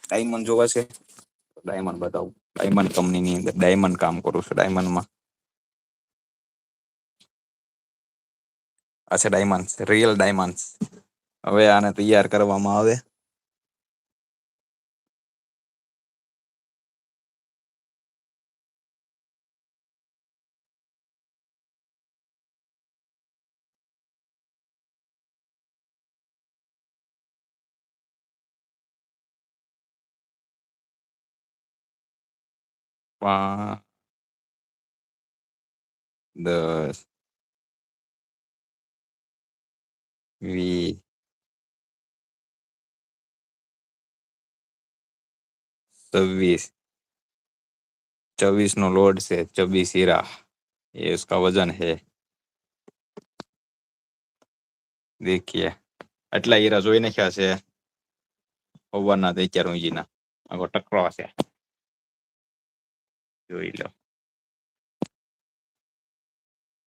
Diamond જોવા છે. Diamond બતાવું. ડાયમંડ કંપનીની અંદર ડાયમંડ કામ કરું છું. ડાયમંડમાં આ છે ડાયમંડ, રિયલ ડાયમંડ. હવે આને તૈયાર કરવામાં આવે. પાંચ, 10, 20, 26, 24 નો लोड से 24 हीरा, ये उसका वजन है. देखिए આટલા હીરા જોઈ નાખ્યા છે સવારના 11 ઊંઘીના. આગો ટકરો છે, જોઈ લો.